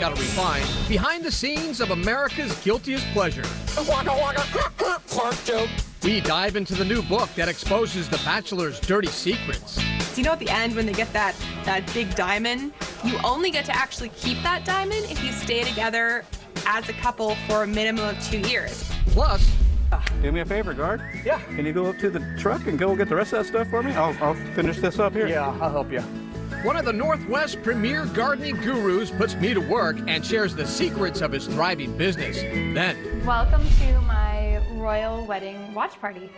Gotta Refine, behind the scenes of America's guiltiest pleasure. We dive into the new book that exposes The Bachelor's dirty secrets. So you know at the end when they get that big diamond, you only get to actually keep that diamond if you stay together as a couple for a minimum of 2 years. Plus, Do me a favor, guard. Yeah. Can you go up to the truck and go get the rest of that stuff for me? I'll finish this up here. Yeah, I'll help you. one of the Northwest's premier gardening gurus puts me to work and shares the secrets of his thriving business. Then, Welcome to my royal wedding watch party.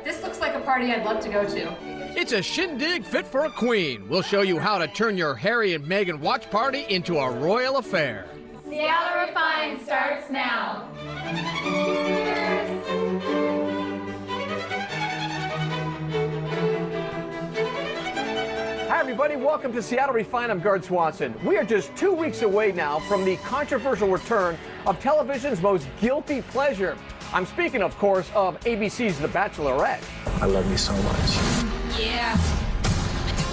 This looks like a party I'd love to go to. it's a shindig fit for a queen. We'll show you how to turn your Harry and Meghan watch party into a royal affair. Seattle Refined starts now. Hi, everybody. Welcome to Seattle Refined. I'm Gard Swanson. We are just 2 weeks away now from the controversial return of television's most guilty pleasure. I'm speaking, of course, of ABC's The Bachelorette. I love you so much. Yeah.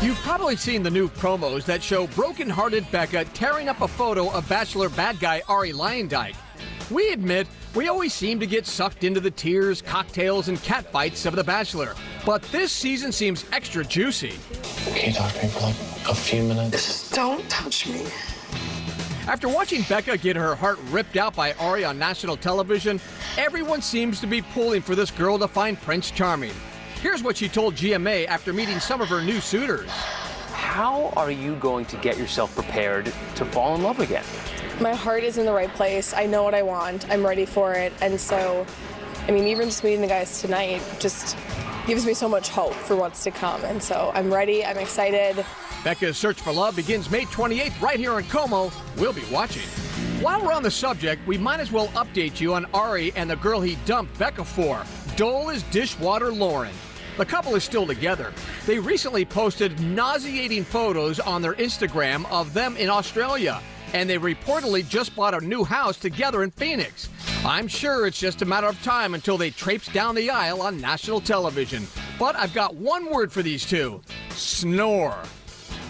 You've probably seen the new promos that show broken-hearted Becca tearing up a photo of Bachelor bad guy Ari Lyondike. We admit we always seem to get sucked into the tears, cocktails, and catfights of The Bachelor. But this season seems extra juicy. Can you talk to me for like a few minutes? Don't touch me. After watching Becca get her heart ripped out by Ari on national television, everyone seems to be pulling for this girl to find Prince Charming. Here's what she told GMA after meeting some of her new suitors. How are you going to get yourself prepared to fall in love again? My heart is in the right place. I know what I want. I'm ready for it. And so, I mean, even just meeting the guys tonight just gives me so much hope for what's to come. And so I'm ready. I'm excited. Becca's search for love begins May 28th right here in Como. We'll be watching. While we're on the subject, we might as well update you on Ari and the girl he dumped Becca for, Dole as Dishwater Lauren. The couple is still together. They recently posted nauseating photos on their Instagram of them in Australia, and they reportedly just bought a new house together in Phoenix. I'm sure it's just a matter of time until they traipse down the aisle on national television. But I've got one word for these two: snore.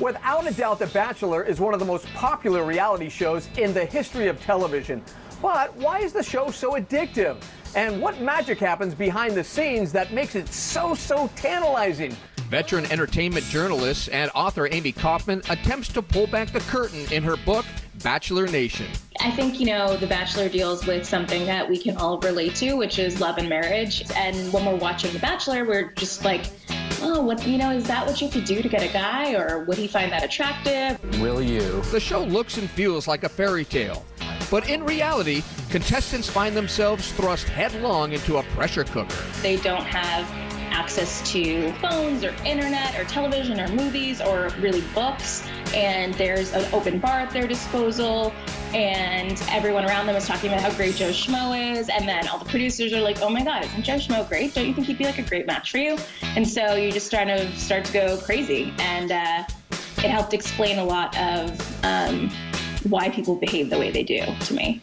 Without a doubt, The Bachelor is one of the most popular reality shows in the history of television. But why is the show so addictive? And what magic happens behind the scenes that makes it so tantalizing? Veteran entertainment journalist and author Amy Kaufman attempts to pull back the curtain in her book, Bachelor Nation. I think, The Bachelor deals with something that we can all relate to, which is love and marriage. And when we're watching The Bachelor, we're just like, oh, is that what you have to do to get a guy? Or would he find that attractive? Will you? The show looks and feels like a fairy tale. But in reality, contestants find themselves thrust headlong into a pressure cooker. They don't have access to phones or internet or television or movies or really books. And there's an open bar at their disposal. And everyone around them is talking about how great Joe Schmo is. And then all the producers are like, oh my God, isn't Joe Schmo great? Don't you think he'd be like a great match for you? And so you just kind of start to go crazy. And it helped explain a lot of why people behave the way they do to me.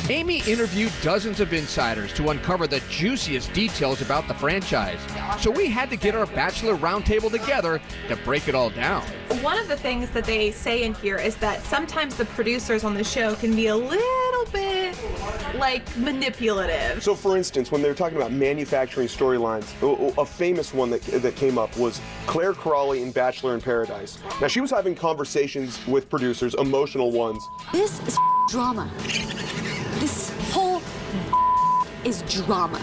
Amy interviewed dozens of insiders to uncover the juiciest details about the franchise. So we had to get our Bachelor Roundtable together to break it all down. One of the things that they say in here is that sometimes the producers on the show can be a little bit manipulative. So for instance, when they were talking about manufacturing storylines, a famous one that came up was Claire Crawley in Bachelor in Paradise. Now she was having conversations with producers, emotional ones. This is drama. This whole is drama.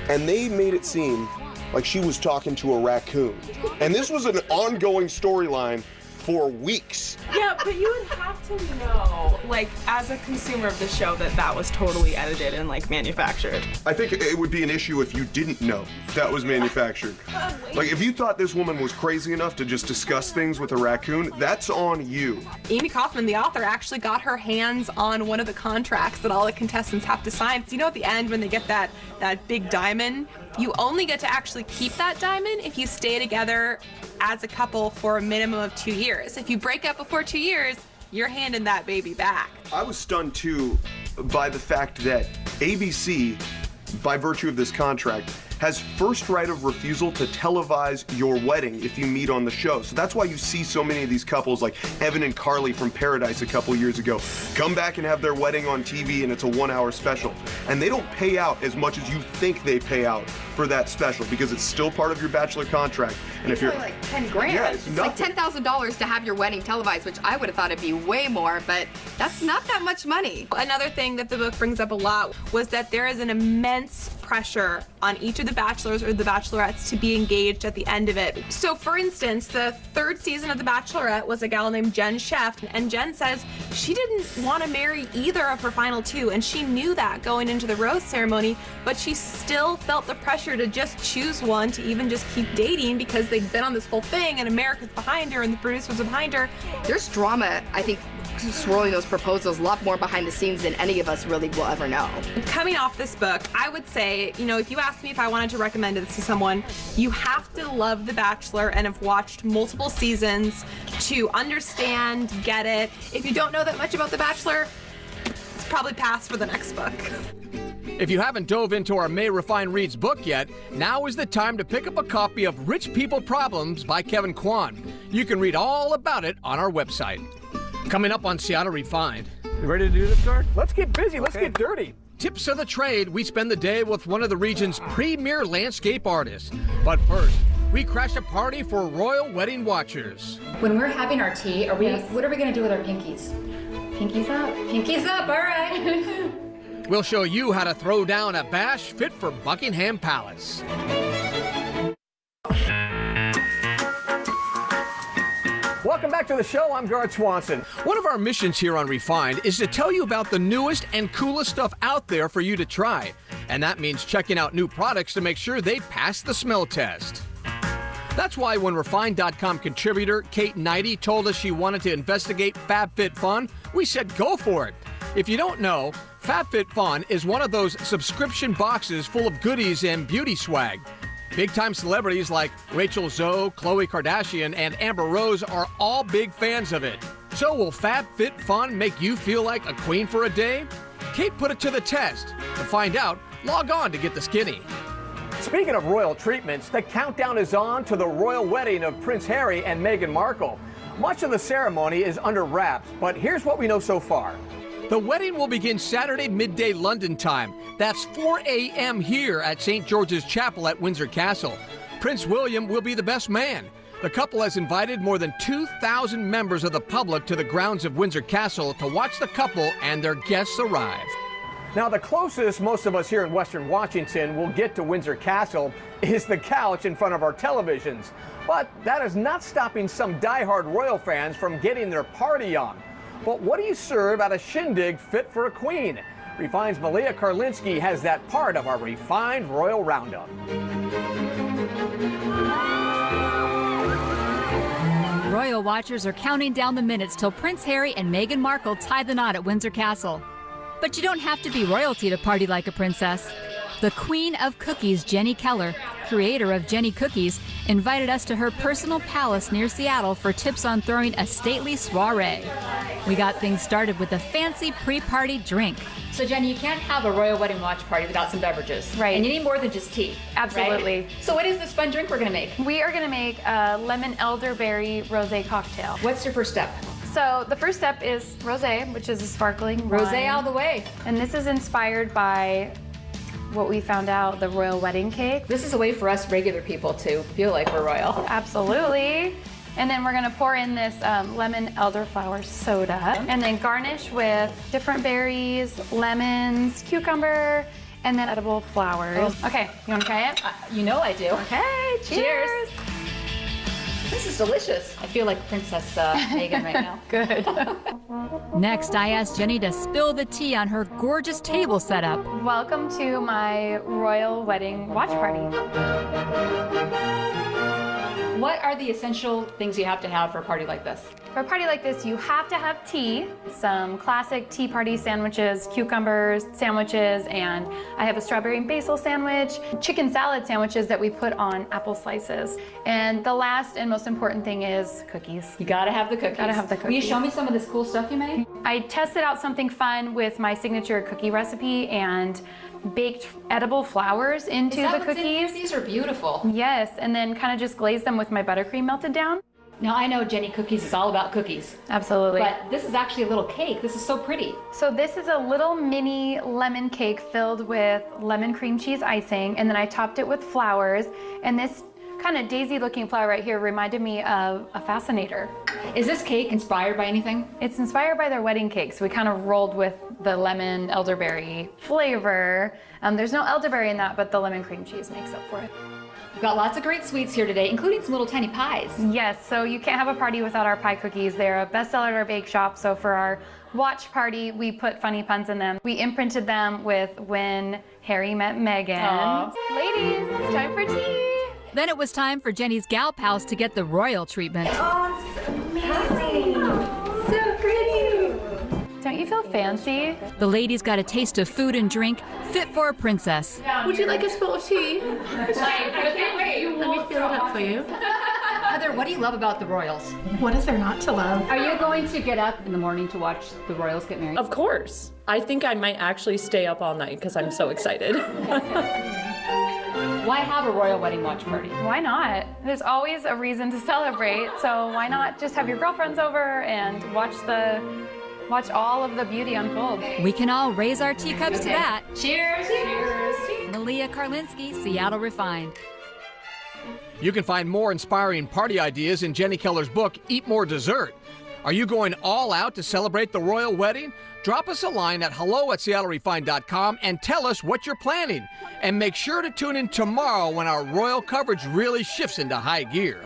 And they made it seem like she was talking to a raccoon. And this was an ongoing storyline for weeks. Yeah, but you would have to know, as a consumer of the show, that was totally edited and, manufactured. I think it would be an issue if you didn't know that was manufactured. If you thought this woman was crazy enough to just discuss things with a raccoon, that's on you. Amy Kaufman, the author, actually got her hands on one of the contracts that all the contestants have to sign. So at the end when they get that big diamond, you only get to actually keep that diamond if you stay together as a couple for a minimum of 2 years. If you break up before 2 years, you're handing that baby back. I was stunned too by the fact that ABC, by virtue of this contract, has first right of refusal to televise your wedding if you meet on the show. So that's why you see so many of these couples like Evan and Carly from Paradise a couple years ago come back and have their wedding on TV, and it's a 1-hour special. And they don't pay out as much as you think they pay out for that special because it's still part of your Bachelor contract. And if you're like 10 grand. Yeah, it's like $10,000 to have your wedding televised, which I would have thought it'd be way more, but that's not that much money. Another thing that the book brings up a lot was that there is an immense pressure on each of the bachelors or the bachelorettes to be engaged at the end of it. So for instance, the 3rd season of The Bachelorette was a gal named Jen Sheff, and Jen says she didn't want to marry either of her final 2, and she knew that going into the rose ceremony, but she still felt the pressure to just choose one, to even just keep dating, because they've been on this whole thing and America's behind her and the producers are behind her. There's drama, I think, swirling those proposals, a lot more behind the scenes than any of us really will ever know. Coming off this book, I would say, you know, if you asked me if I wanted to recommend it to someone, you have to love The Bachelor and have watched multiple seasons to understand, get it. If you don't know that much about The Bachelor, it's probably pass for the next book. If you haven't dove into our May Refine Reads book yet, now is the time to pick up a copy of Rich People Problems by Kevin Kwan. You can read all about it on our website. Coming up on Seattle Refined. You ready to do this, George? Let's get busy. Let's get dirty. Tips of the trade, we spend the day with one of the region's premier landscape artists. But first, we crash a party for royal wedding watchers. When we're having our tea, what are we going to do with our pinkies? Pinkies up. Pinkies up, all right. We'll show you how to throw down a bash fit for Buckingham Palace. Welcome back to the show. I'm Garrett Swanson. One of our missions here on Refined is to tell you about the newest and coolest stuff out there for you to try. And that means checking out new products to make sure they pass the smell test. That's why when Refined.com contributor Kate Knighty told us she wanted to investigate FabFitFun, we said go for it. If you don't know, FabFitFun is one of those subscription boxes full of goodies and beauty swag. Big-time celebrities like Rachel Zoe, Khloe Kardashian, and Amber Rose are all big fans of it. So will FabFitFun make you feel like a queen for a day? Kate put it to the test. To find out, log on to get the skinny. Speaking of royal treatments, the countdown is on to the royal wedding of Prince Harry and Meghan Markle. Much of the ceremony is under wraps, but here's what we know so far. The wedding will begin Saturday midday London time. That's 4 a.m. here at St. George's Chapel at Windsor Castle. Prince William will be the best man. The couple has invited more than 2,000 members of the public to the grounds of Windsor Castle to watch the couple and their guests arrive. Now, the closest most of us here in Western Washington will get to Windsor Castle is the couch in front of our televisions. But that is not stopping some diehard royal fans from getting their party on. But what do you serve at a shindig fit for a queen? Refined's Malia Karlinski has that part of our Refined Royal Roundup. Royal watchers are counting down the minutes till Prince Harry and Meghan Markle tie the knot at Windsor Castle. But you don't have to be royalty to party like a princess. The Queen of Cookies, Jenny Keller, creator of Jenny Cookies, invited us to her personal palace near Seattle for tips on throwing a stately soiree. We got things started with a fancy pre-party drink. So Jenny, you can't have a royal wedding watch party without some beverages. Right. And you need more than just tea. Absolutely. Right? So what is this fun drink we're gonna make? We are gonna make a lemon elderberry rosé cocktail. What's your first step? So the first step is rosé, which is a sparkling wine. Rosé all the way. And this is inspired by what we found out, the royal wedding cake. This is a way for us regular people to feel like we're royal. Absolutely. And then we're gonna pour in this lemon elderflower soda and then garnish with different berries, lemons, cucumber, and then edible flowers. Oh. Okay, you wanna try it? You know I do. Okay, cheers. This is delicious. I feel like Princess Meghan right now. Good. Next, I asked Jenny to spill the tea on her gorgeous table setup. Welcome to my royal wedding watch party. What are the essential things you have to have for a party like this? For a party like this, you have to have tea, some classic tea party sandwiches, cucumbers, sandwiches, and I have a strawberry and basil sandwich, chicken salad sandwiches that we put on apple slices. And the last and most important thing is cookies. You gotta have the cookies. Gotta have the cookies. Will you show me some of this cool stuff you made? I tested out something fun with my signature cookie recipe and baked edible flowers into the cookies. These are beautiful. Yes, and then kind of just glazed them with my buttercream melted down. Now I know Jenny Cookies is all about cookies. Absolutely. But this is actually a little cake. This is so pretty. So this is a little mini lemon cake filled with lemon cream cheese icing, and then I topped it with flowers. And this kind of daisy looking flower right here reminded me of a fascinator. Is this cake inspired by anything? It's inspired by their wedding cake. So we kind of rolled with the lemon elderberry flavor. There's no elderberry in that, but the lemon cream cheese makes up for it. We've got lots of great sweets here today, including some little tiny pies. Yes, so you can't have a party without our pie cookies. They're a bestseller at our bake shop, so for our watch party, we put funny puns in them. We imprinted them with When Harry Met Meghan. Aww. Ladies, it's time for tea. Then it was time for Jenny's gal pals to get the royal treatment. Oh, it's amazing. So pretty. Don't you feel fancy? The ladies got a taste of food and drink fit for a princess. Would you like a spot of tea? Let me fill it up for you. Heather, what do you love about the royals? What is there not to love? Are you going to get up in the morning to watch the royals get married? Of course. I think I might actually stay up all night because I'm so excited. Why have a royal wedding watch party? Why not? There's always a reason to celebrate, so why not just have your girlfriends over and watch all of the beauty unfold. We can all raise our teacups to that. Cheers! Cheers! Malia Karlinski, Seattle Refined. You can find more inspiring party ideas in Jenny Keller's book, Eat More Dessert. Are you going all out to celebrate the royal wedding? Drop us a line at hello@seattlerefined.com and tell us what you're planning. And make sure to tune in tomorrow when our royal coverage really shifts into high gear.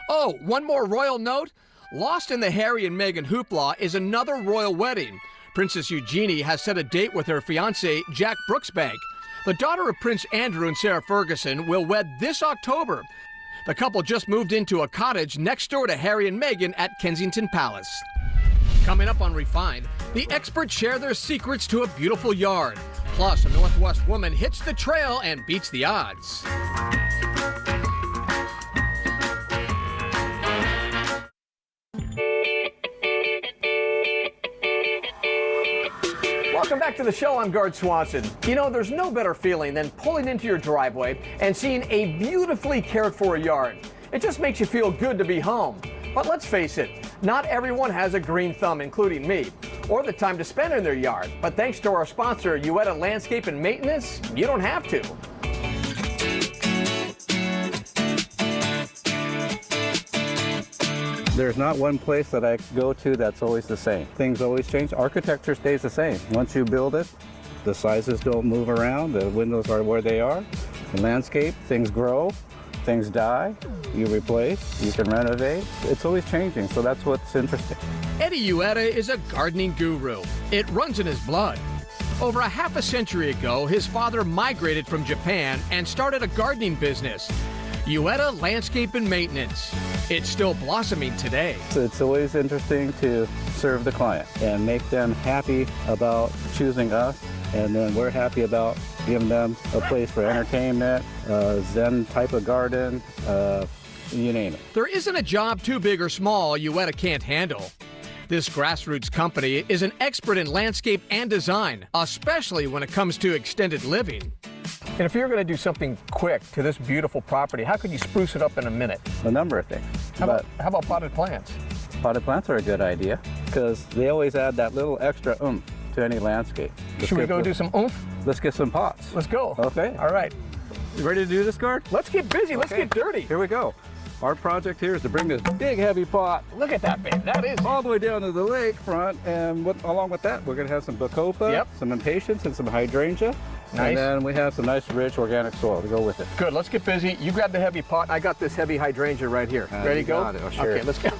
Oh, one more royal note. Lost in the Harry and Meghan hoopla is another royal wedding. Princess Eugenie has set a date with her fiancé, Jack Brooksbank. The daughter of Prince Andrew and Sarah Ferguson will wed this October. The couple just moved into a cottage next door to Harry and Meghan at Kensington Palace. Coming up on Refined, the experts share their secrets to a beautiful yard. Plus, a Northwest woman hits the trail and beats the odds. Welcome back to the show. I'm Gard Swanson. You know, there's no better feeling than pulling into your driveway and seeing a beautifully cared for yard. It just makes you feel good to be home. But let's face it, not everyone has a green thumb, including me, or the time to spend in their yard. But thanks to our sponsor, Uetta Landscape and Maintenance, you don't have to. There's not one place that I go to that's always the same. Things always change. Architecture stays the same. Once you build it, the sizes don't move around. The windows are where they are. The landscape, things grow, things die. You replace, you can renovate. It's always changing, so that's what's interesting. Eddie Uetta is a gardening guru. It runs in his blood. Over a half a century ago, his father migrated from Japan and started a gardening business, Uetta Landscape and Maintenance. It's still blossoming today. It's always interesting to serve the client and make them happy about choosing us, and then we're happy about giving them a place for entertainment, Zen type of garden, you name it. There isn't a job too big or small Uetta can't handle. This grassroots company is an expert in landscape and design, especially when it comes to extended living. And if you're going to do something quick to this beautiful property, how could you spruce it up in a minute? A number of things. How about potted plants? Potted plants are a good idea because they always add that little extra oomph to any landscape. Should we go do some oomph? Let's get some pots. Let's go. Okay. All right. You ready to do this, Gard? Let's get busy. Let's get dirty. Here we go. Our project here is to bring this big heavy pot. Look at that, babe. That is all the way down to the lake front, and along with that, we're going to have some bacopa, some impatiens, and some hydrangea. Nice. And then we have some nice, rich organic soil to go with it. Good. Let's get busy. You grab the heavy pot. I got this heavy hydrangea right here. Ready to go? Got it. Oh, sure. Okay, let's go.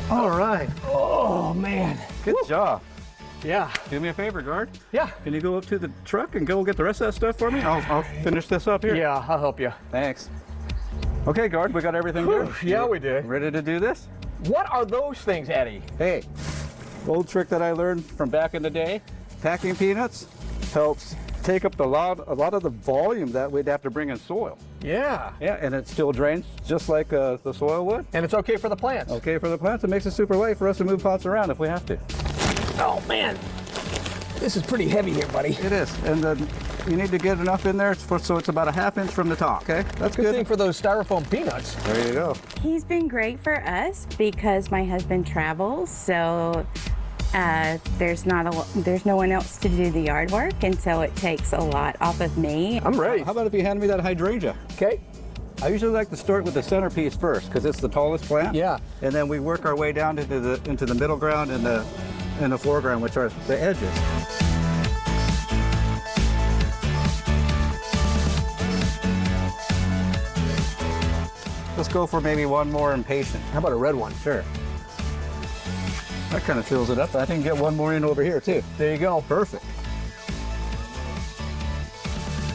All right. Oh, man. Good job. Yeah. Do me a favor, Gard. Yeah. Can you go up to the truck and go get the rest of that stuff for me? I'll finish this up here. Yeah, I'll help you. Thanks. Okay, guard, we got everything good. Yeah, we did. Ready to do this? What are those things, Eddie? Hey, old trick that I learned from back in the day. Packing peanuts helps take up a lot of the volume that we'd have to bring in soil. Yeah. Yeah, and it still drains just like the soil would. And it's okay for the plants. Okay for the plants. It makes it super light for us to move pots around if we have to. Oh, man. This is pretty heavy here, buddy. It is. And then you need to get enough in there so it's about a ½ inch from the top. Okay, that's Good thing for those styrofoam peanuts. There you go. He's been great for us because my husband travels, so there's no one else to do the yard work, and so it takes a lot off of me. I'm ready. How about if you hand me that hydrangea? Okay. I usually like to start with the centerpiece first because it's the tallest plant. Yeah. And then we work our way down into the middle ground and the foreground, which are the edges. Let's go for maybe one more impatient. How about a red one? Sure. That kind of fills it up. I can get one more in over here too. There you go. Perfect.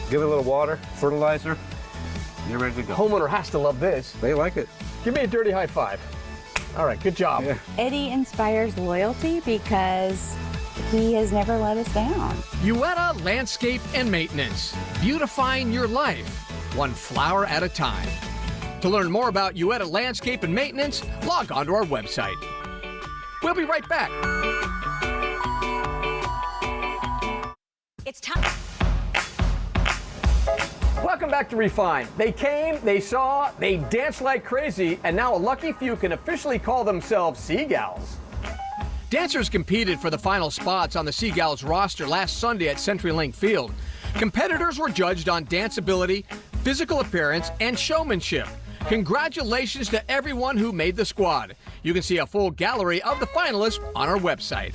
Give it a little water, fertilizer. You're ready to go. Homeowner has to love this. They like it. Give me a dirty high five. All right, good job. Yeah. Eddie inspires loyalty because he has never let us down. Ueda Landscape and Maintenance, beautifying your life, one flower at a time. To learn more about Ueda Landscape and Maintenance, log on to our website. We'll be right back. It's time. Welcome back to Refine. They came, they saw, they danced like crazy, and now a lucky few can officially call themselves Seagals. Dancers competed for the final spots on the Seagulls roster last Sunday at CenturyLink Field. Competitors were judged on danceability, physical appearance, and showmanship. Congratulations to everyone who made the squad. You can see a full gallery of the finalists on our website.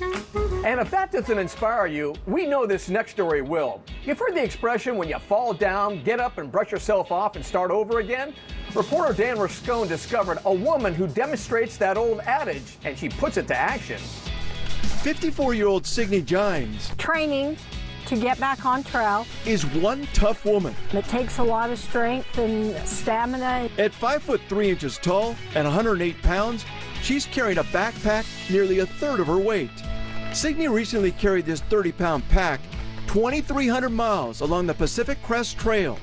And if that doesn't inspire you, we know this next story will. You've heard the expression, when you fall down, get up and brush yourself off and start over again? Reporter Dan Ruscone discovered a woman who demonstrates that old adage, and she puts it to action. 54-year-old Signe Gines Training to get back on trail. is one tough woman. It takes a lot of strength and stamina. At 5 foot 3 inches tall and 108 pounds, she's carried a backpack nearly a third of her weight. Signe recently carried this 30-pound pack 2,300 miles along the Pacific Crest Trail,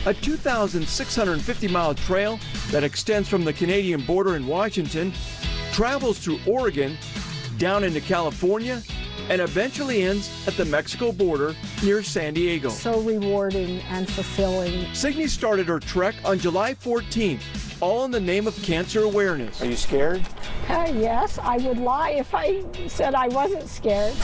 a 2,650-mile trail that extends from the Canadian border in Washington, travels through Oregon, down into California, and eventually ends at the Mexico border near San Diego. So rewarding and fulfilling. Signe started her trek on July 14th, all in the name of cancer awareness. Are you scared? Yes, I would lie if I said I wasn't scared.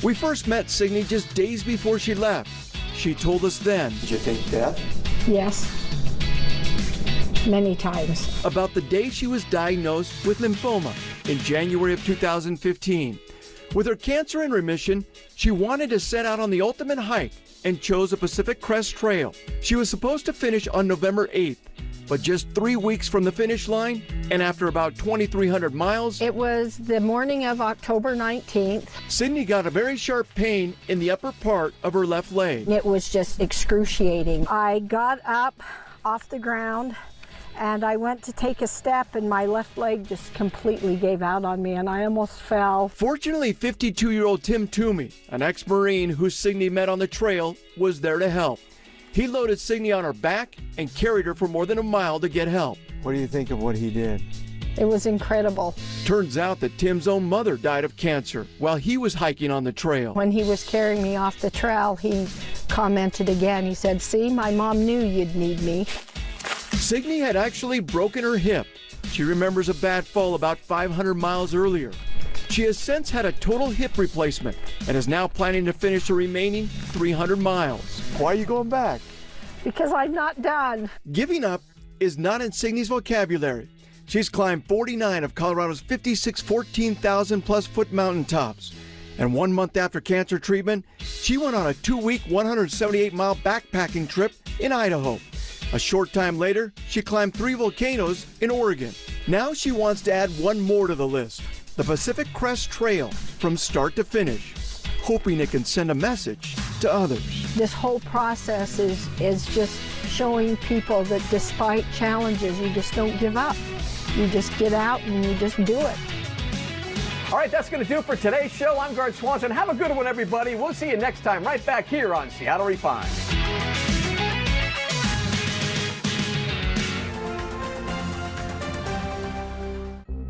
We first met Signe just days before she left. She told us then. Did you think death? Yes, many times. About the day she was diagnosed with lymphoma in January of 2015. With her cancer in remission, she wanted to set out on the ultimate hike and chose the Pacific Crest Trail. She was supposed to finish on November 8th, but just 3 weeks from the finish line, and after about 2,300 miles, It was the morning of October 19th. Signe got a very sharp pain in the upper part of her left leg. It was just excruciating. I got up off the ground and I went to take a step and my left leg just completely gave out on me and I almost fell. Fortunately, 52-year-old Tim Toomey, an ex-Marine who Signe met on the trail, was there to help. He loaded Signe on her back and carried her for more than a mile to get help. What do you think of what he did? It was incredible. Turns out that Tim's own mother died of cancer while he was hiking on the trail. When he was carrying me off the trail, he commented again. He said, "See, my mom knew you'd need me." Signe had actually broken her hip. She remembers a bad fall about 500 miles earlier. She has since had a total hip replacement and is now planning to finish the remaining 300 miles. Why are you going back? Because I'm not done. Giving up is not in Signe's vocabulary. She's climbed 49 of Colorado's 56 14,000 plus foot mountaintops. And 1 month after cancer treatment, she went on a 2-week, 178-mile backpacking trip in Idaho. A short time later, she climbed 3 volcanoes in Oregon. Now she wants to add one more to the list, the Pacific Crest Trail from start to finish, hoping it can send a message to others. This whole process is just showing people that despite challenges, you just don't give up. You just get out and you just do it. All right, that's going to do it for today's show. I'm Gard Swanson. Have a good one, everybody. We'll see you next time right back here on Seattle Refined.